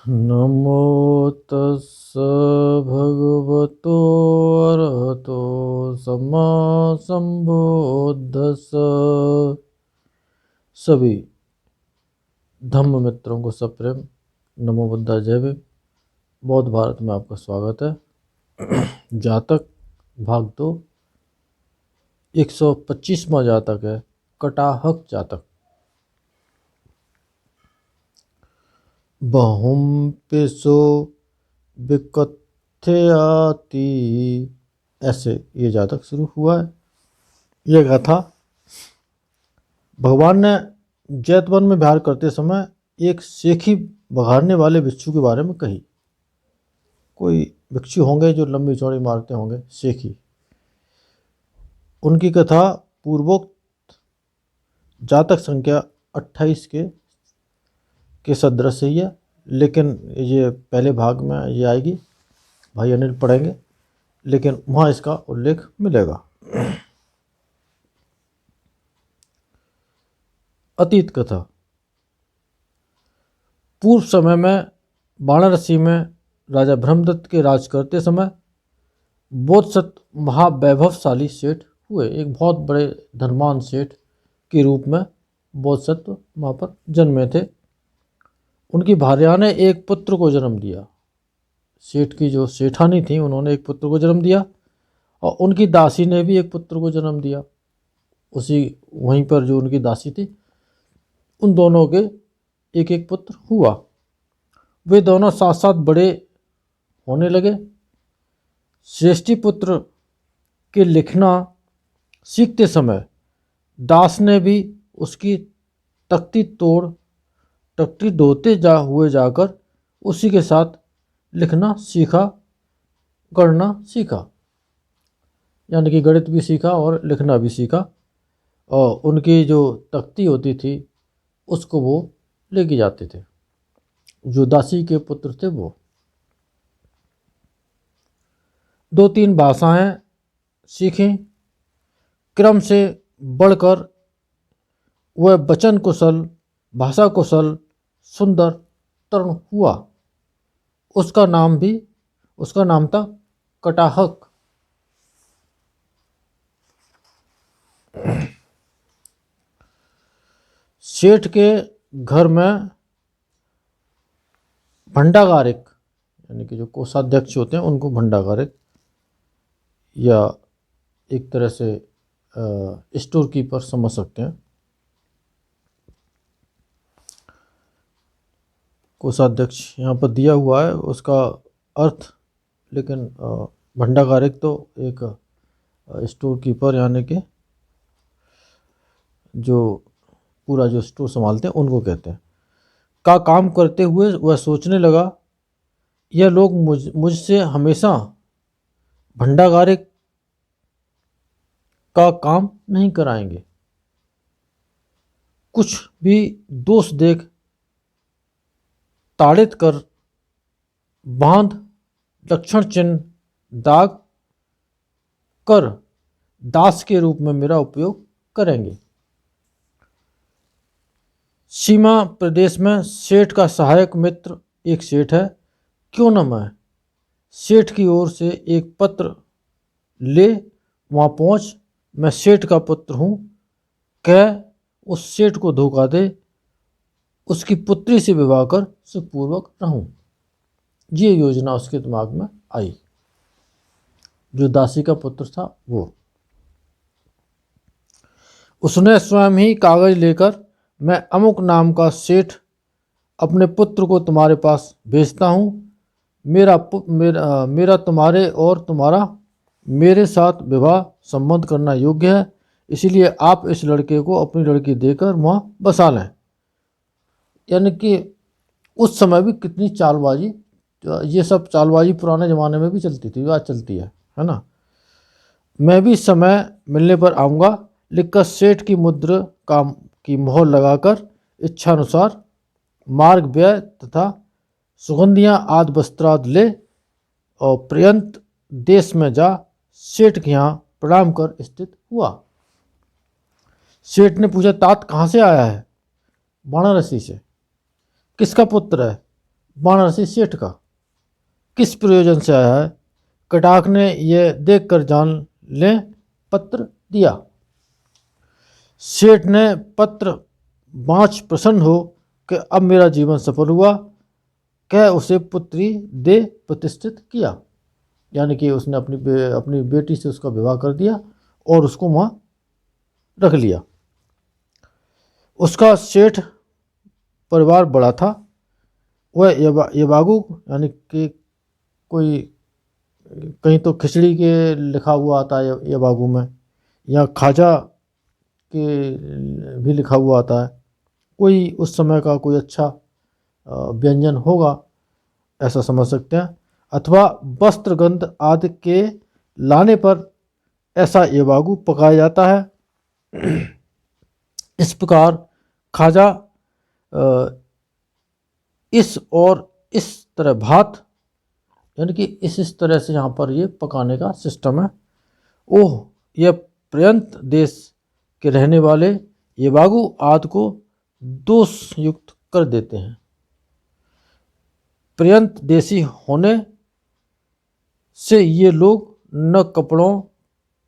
नमो तस्स भगवतो अरहतो सम्मा संबुद्दस्स। सभी धम्म मित्रों को सप्रेम नमो बुद्धा जय भीम। बौद्ध भारत में आपका स्वागत है। जातक भाग 2 125वां जातक है कटाहक जातक। बहुम पेशो विकथयाति, ऐसे ये जातक शुरू हुआ है। यह गाथा भगवान ने जैतवन में विहार करते समय एक सेखी बघाड़ने वाले भिक्षु के बारे में कही। कोई भिक्षु होंगे जो लंबी चौड़ी मारते होंगे, सेखी। उनकी कथा पूर्वोक्त जातक संख्या 28 के सदृश ही है, लेकिन ये पहले भाग में ये आएगी, भाई अनिल पढ़ेंगे, लेकिन वहाँ इसका उल्लेख मिलेगा। अतीत कथा। पूर्व समय में वाराणसी में राजा ब्रह्मदत्त के राज करते समय बोधसत्व महावैभवशाली सेठ हुए। एक बहुत बड़े धनवान सेठ के रूप में बोधसत्व वहाँ पर जन्मे थे। उनकी भार्या ने एक पुत्र को जन्म दिया। सेठ की जो सेठानी थी उन्होंने एक पुत्र को जन्म दिया और उनकी दासी ने भी एक पुत्र को जन्म दिया। उसी वहीं पर जो उनकी दासी थी, उन दोनों के एक एक पुत्र हुआ। वे दोनों साथ साथ बड़े होने लगे। श्रेष्ठी पुत्र के लिखना सीखते समय दास ने भी उसकी तख्ती धोते हुए जाकर उसी के साथ लिखना सीखा, गढ़ना सीखा, यानी कि गणित भी सीखा और लिखना भी सीखा। और उनकी जो तख्ती होती थी उसको वो लेके जाते थे, जो दासी के पुत्र थे वो। 2-3 भाषाएं सीखीं। क्रम से बढ़कर वह वचन कुशल, भाषा कुशल, सुंदर तरुण हुआ। उसका नाम था कटाहक। सेठ के घर में भंडागारिक, यानी कि जो कोषाध्यक्ष होते हैं उनको भंडागारिक या एक तरह से स्टोर कीपर समझ सकते हैं। कोषाध्यक्ष यहाँ पर दिया हुआ है उसका अर्थ, लेकिन भंडागारिक तो एक स्टोर कीपर यानी कि जो पूरा जो स्टोर संभालते हैं उनको कहते हैं। का काम करते हुए वह सोचने लगा, यह लोग मुझसे हमेशा भंडागारिक का काम नहीं कराएंगे। कुछ भी दोष देख ताड़ित कर बांध लक्षण चिन्ह दाग कर दास के रूप में मेरा उपयोग करेंगे। सीमा प्रदेश में सेठ का सहायक मित्र एक सेठ है। क्यों न मैं सेठ की ओर से एक पत्र ले वहाँ पहुँच, मैं सेठ का पुत्र हूँ, कह उस सेठ को धोखा दे, उसकी पुत्री से विवाह कर सुखपूर्वक रहूं। ये योजना उसके दिमाग में आई, जो दासी का पुत्र था वो। उसने स्वयं ही कागज लेकर, मैं अमुक नाम का सेठ अपने पुत्र को तुम्हारे पास भेजता हूँ। मेरा तुम्हारे और तुम्हारा मेरे साथ विवाह संबंध करना योग्य है, इसीलिए आप इस लड़के को अपनी लड़की देकर वहाँ बसा लें। यानी कि उस समय भी कितनी चालबाजी, ये सब चालबाजी पुराने ज़माने में भी चलती थी, आज चलती है ना। मैं भी समय मिलने पर आऊँगा, लिखकर सेठ की मुद्रा की मोहर लगाकर इच्छानुसार मार्ग व्यय तथा सुगंधियाँ आदि वस्त्राद ले और पर्यंत देश में जा सेठ के यहाँ प्रणाम कर स्थित हुआ। सेठ ने पूछा, तात कहाँ से आया है? वाराणसी से। किसका पुत्र है? वाराणसी सेठ का किस प्रयोजन से आया है? कटाक ने यह देखकर जान ले पत्र दिया। सेठ ने पत्र बाँच प्रसन्न हो कि अब मेरा जीवन सफल हुआ, कह उसे पुत्री दे प्रतिष्ठित किया। यानी कि उसने अपनी बेटी से उसका विवाह कर दिया और उसको वहाँ रख लिया। उसका सेठ परिवार बड़ा था। वह यबागु यानी कि कोई कहीं तो खिचड़ी के लिखा हुआ आता है यबागु में, या खाजा के भी लिखा हुआ आता है। कोई उस समय का कोई अच्छा व्यंजन होगा, ऐसा समझ सकते हैं। अथवा वस्त्रगंध आदि के लाने पर ऐसा यबागु पकाया जाता है। इस प्रकार खाजा इस और इस तरह भात, यानी कि इस तरह से यहाँ पर ये पकाने का सिस्टम है। ओह, यह पर्यंत देश के रहने वाले यबागु आदि को दोष युक्त कर देते हैं। पर्यंत देशी होने से ये लोग न कपड़ों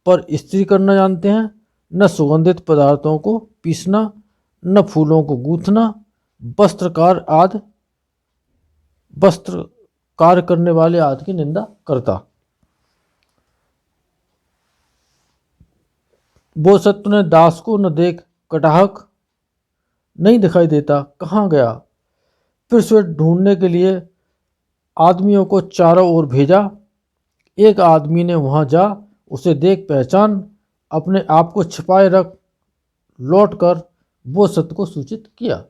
पर इस्त्री करना जानते हैं, न सुगंधित पदार्थों को पीसना, न फूलों को गूंथना। वस्त्र कार्य करने वाले आदि की निंदा करता। बोसत्व ने दास को न देख कटाहक नहीं दिखाई देता, कहाँ गया? फिर से ढूंढने के लिए आदमियों को चारों ओर भेजा। एक आदमी ने वहां जा उसे देख पहचान अपने आप को छिपाए रख लौटकर बोसत्व को सूचित किया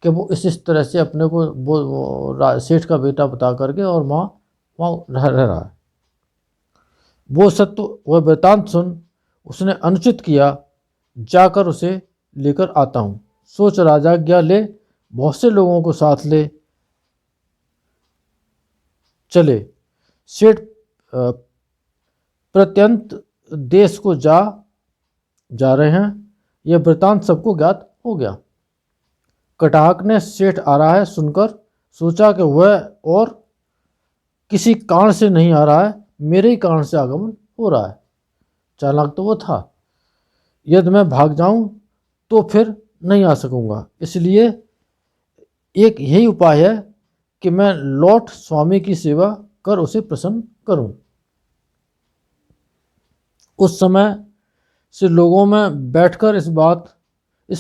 कि वो इस तरह से अपने को वो सेठ का बेटा बता करके और वहाँ रह रहा है। बोसत्व वह वृतांत सुन उसने अनुचित किया, जाकर उसे लेकर आता हूँ। सोच राजाज्ञा ले, बहुत से लोगों को साथ ले चले। सेठ प्रत्यंत देश को जा रहे हैं। यह वृतांत सबको ज्ञात हो गया। कटाहक ने सेठ आ रहा है सुनकर सोचा कि वह और किसी कारण से नहीं आ रहा है, मेरे ही कारण से आगमन हो रहा है। चालाक तो वो था। यदि मैं भाग जाऊं तो फिर नहीं आ सकूंगा, इसलिए एक यही उपाय है कि मैं लौट स्वामी की सेवा कर उसे प्रसन्न करूं। उस समय से लोगों में बैठकर इस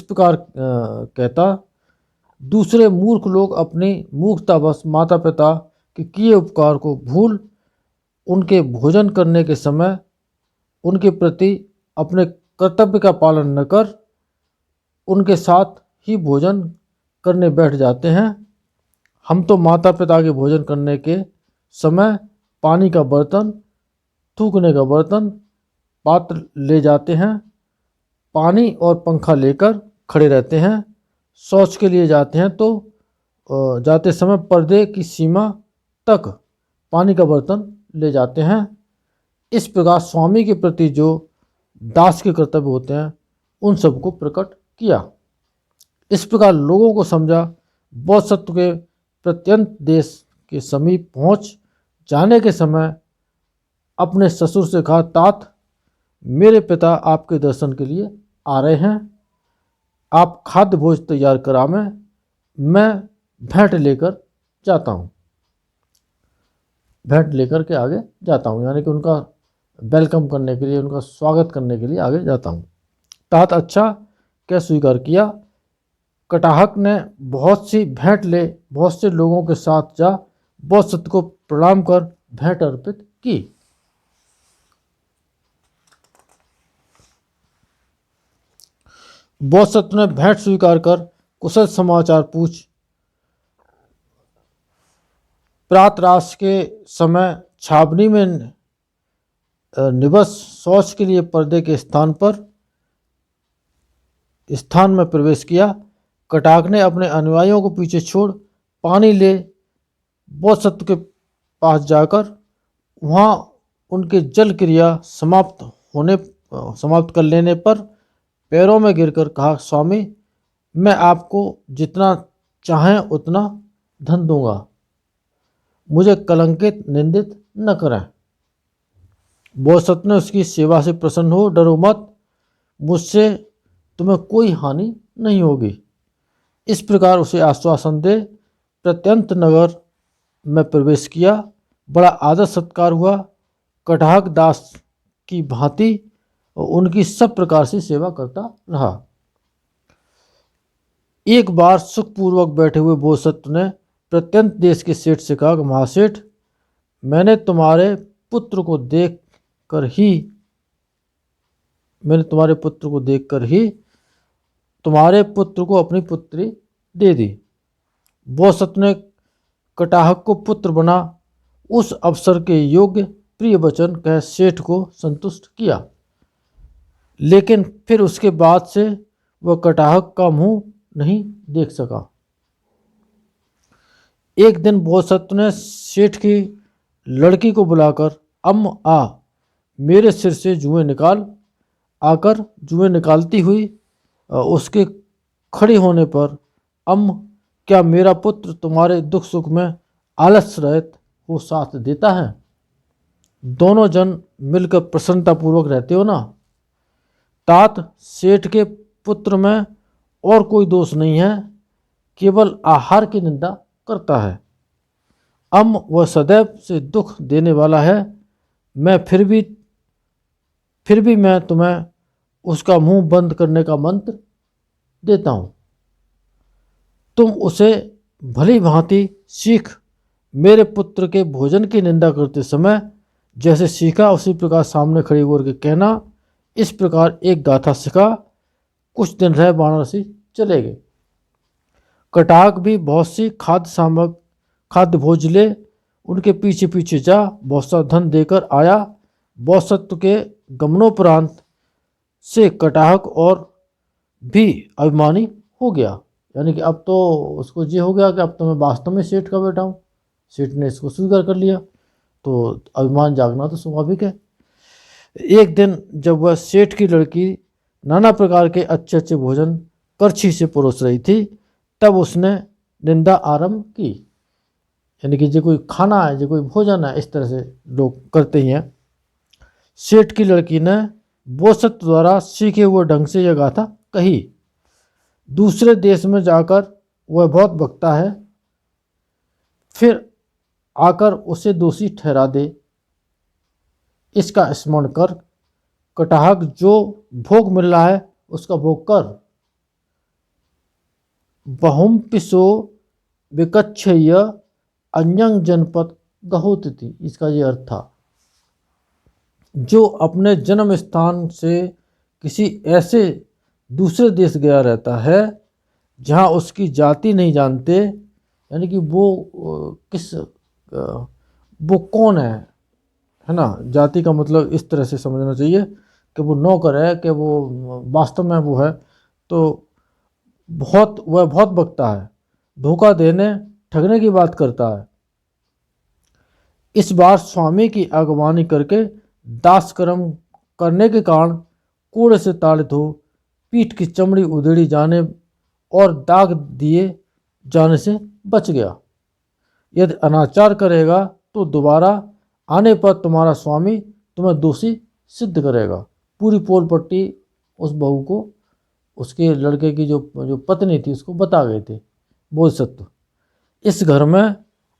प्रकार कहता। दूसरे मूर्ख लोग अपनी मूर्खतावश माता पिता के किए उपकार को भूल उनके भोजन करने के समय उनके प्रति अपने कर्तव्य का पालन न कर उनके साथ ही भोजन करने बैठ जाते हैं। हम तो माता पिता के भोजन करने के समय पानी का बर्तन, थूकने का बर्तन, पात्र ले जाते हैं, पानी और पंखा लेकर खड़े रहते हैं। शौच के लिए जाते हैं तो जाते समय पर्दे की सीमा तक पानी का बर्तन ले जाते हैं। इस प्रकार स्वामी के प्रति जो दास के कर्तव्य होते हैं उन सबको प्रकट किया। इस प्रकार लोगों को समझा। बोधसत्व के प्रत्यंत देश के समीप पहुंच जाने के समय अपने ससुर से कहा, तात मेरे पिता आपके दर्शन के लिए आ रहे हैं, आप खाद्य भोज तैयार करावें, मैं भेंट लेकर जाता हूँ। भेंट लेकर के आगे जाता हूँ, यानी कि उनका वेलकम करने के लिए, उनका स्वागत करने के लिए आगे जाता हूँ। तात अच्छा क्या स्वीकार किया। कटाहक ने बहुत से लोगों के साथ जा बोधसत्व को प्रणाम कर भेंट अर्पित की। बोधसत्व ने भेंट स्वीकार कर कुशल समाचार पूछ प्रातराश के समय छावनी में निवस शौच के लिए पर्दे के स्थान में प्रवेश किया। कटाहक ने अपने अनुयायियों को पीछे छोड़ पानी ले बोधसत्व के पास जाकर वहाँ उनके जल क्रिया समाप्त कर लेने पर पैरों में गिरकर कहा, स्वामी मैं आपको जितना चाहें उतना धन दूंगा, मुझे कलंकित निंदित न करें। बोसत ने उसकी सेवा से प्रसन्न हो, डरो मत, मुझसे तुम्हें कोई हानि नहीं होगी। इस प्रकार उसे आश्वासन दे प्रत्यंत नगर में प्रवेश किया। बड़ा आदर सत्कार हुआ। कटाहक दास की भांति उनकी सब प्रकार से सेवा करता रहा। एक बार सुखपूर्वक बैठे हुए बोसत्व ने प्रत्यंत देश के सेठ से कहा कि महासेठ, मैंने तुम्हारे पुत्र को देखकर ही तुम्हारे पुत्र को अपनी पुत्री दे दी। बोसत्व ने कटाहक को पुत्र बना उस अवसर के योग्य प्रिय वचन कह सेठ को संतुष्ट किया। लेकिन फिर उसके बाद से वह कटाहक का मुंह नहीं देख सका। एक दिन बोसत्व ने सेठ की लड़की को बुलाकर, अम्म आ, मेरे सिर से जुएं निकाल। आकर जुएं निकालती हुई उसके खड़े होने पर, अम्म, क्या मेरा पुत्र तुम्हारे दुख सुख में आलस्य रहित हो साथ देता है? दोनों जन मिलकर प्रसन्नतापूर्वक रहते हो ना? तात, सेठ के पुत्र में और कोई दोष नहीं है, केवल आहार की निंदा करता है। वह सदैव से दुख देने वाला है। मैं फिर भी मैं तुम्हें उसका मुंह बंद करने का मंत्र देता हूं। तुम उसे भली भांति सीख मेरे पुत्र के भोजन की निंदा करते समय जैसे सीखा, उसी प्रकार सामने खड़ी करके कहना। इस प्रकार एक गाथा सिखा कुछ दिन रह वाराणसी चले गए। कटाहक भी बहुत सी खाद्य भोज ले उनके पीछे पीछे जा बहुत सा धन देकर आया। बोसत्व के गमनोपरांत से कटाहक और भी अभिमानी हो गया। यानी कि अब तो उसको ये हो गया कि अब तो मैं वास्तव में सेठ का बेटा हूँ। सेठ ने इसको स्वीकार कर लिया, तो अभिमान जागना तो स्वाभाविक है। एक दिन जब वह सेठ की लड़की नाना प्रकार के अच्छे अच्छे भोजन करछी से परोस रही थी, तब उसने निंदा आरंभ की। यानी कि जो कोई खाना है, जो कोई भोजन है, इस तरह से लोग करते ही हैं। सेठ की लड़की ने बोसत्व द्वारा सीखे हुए ढंग से यह गाथा कही। दूसरे देश में जाकर वह बहुत बकता है, फिर आकर उसे दोषी ठहरा दे। इसका स्मरण कर, कटाहक, जो भोग मिल रहा है उसका भोग कर। बहुमपिसो विकच्छय अन्यं जनपद गहोति। इसका ये अर्थ था, जो अपने जन्म स्थान से किसी ऐसे दूसरे देश गया रहता है जहाँ उसकी जाति नहीं जानते, यानी कि वो कौन है ना। जाति का मतलब इस तरह से समझना चाहिए कि वो नौकर है, कि वो वास्तव में वो है। तो वह बहुत बकता है, धोखा देने ठगने की बात करता है। इस बार स्वामी की अगवानी करके दास कर्म करने के कारण कूड़े से ताड़ित हो पीठ की चमड़ी उधेड़ी जाने और दाग दिए जाने से बच गया। यदि अनाचार करेगा तो दोबारा आने पर तुम्हारा स्वामी तुम्हें दोषी सिद्ध करेगा। पूरी पोल पट्टी उस बहू को, उसके लड़के की जो पत्नी थी, उसको बता गए थे बोसत्व। इस घर में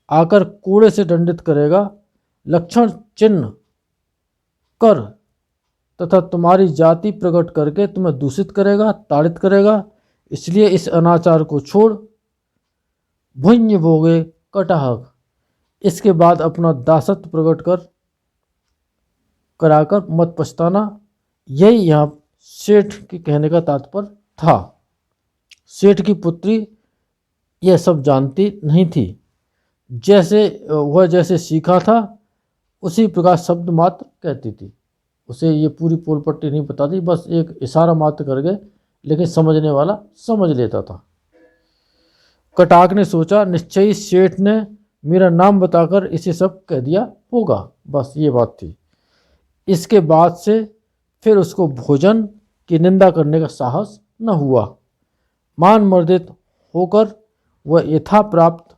आकर कूड़े से दंडित करेगा, लक्षण चिन्ह कर तथा तुम्हारी जाति प्रकट करके तुम्हें दूषित करेगा, ताड़ित करेगा। इसलिए इस अनाचार को छोड़ भुंज भोगे कटाहक। इसके बाद अपना दासत्व प्रकट कराकर मत पछताना। यही यहाँ सेठ के कहने का तात्पर्य था। सेठ की पुत्री यह सब जानती नहीं थी। जैसे सीखा था उसी प्रकार शब्द मात्र कहती थी। उसे ये पूरी पोल पट्टी नहीं बताती, बस एक इशारा मात्र कर गए, लेकिन समझने वाला समझ लेता था। कटाहक ने सोचा, निश्चय ही सेठ ने मेरा नाम बताकर इसे सब कह दिया होगा। बस ये बात थी। इसके बाद से फिर उसको भोजन की निंदा करने का साहस न हुआ। मान मर्दित होकर वह यथा प्राप्त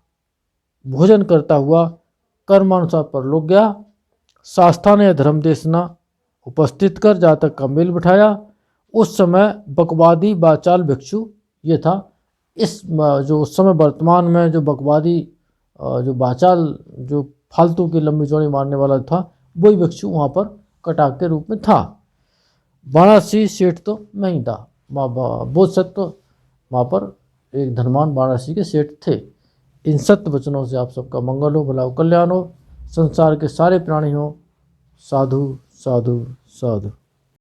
भोजन करता हुआ कर्मानुसार परलोक गया। शास्त्रा ने धर्म देशना उपस्थित कर जातक का मेल बिठाया। उस समय बकवादी वाचाल भिक्षु ये था। इस जो उस समय वर्तमान में जो बकवादी जो वाचाल जो फालतू की लंबी चौड़ी मारने वाला था, वही भिक्षु वहाँ पर कटाक के रूप में था। वाराणसी सेठ तो नहीं था, बोधसत्व तो वहाँ पर एक धनवान वाराणसी के सेठ थे। इन सत्य वचनों से आप सबका मंगल हो, भला हो, कल्याण हो, संसार के सारे प्राणी हो। साधु साधु साधु।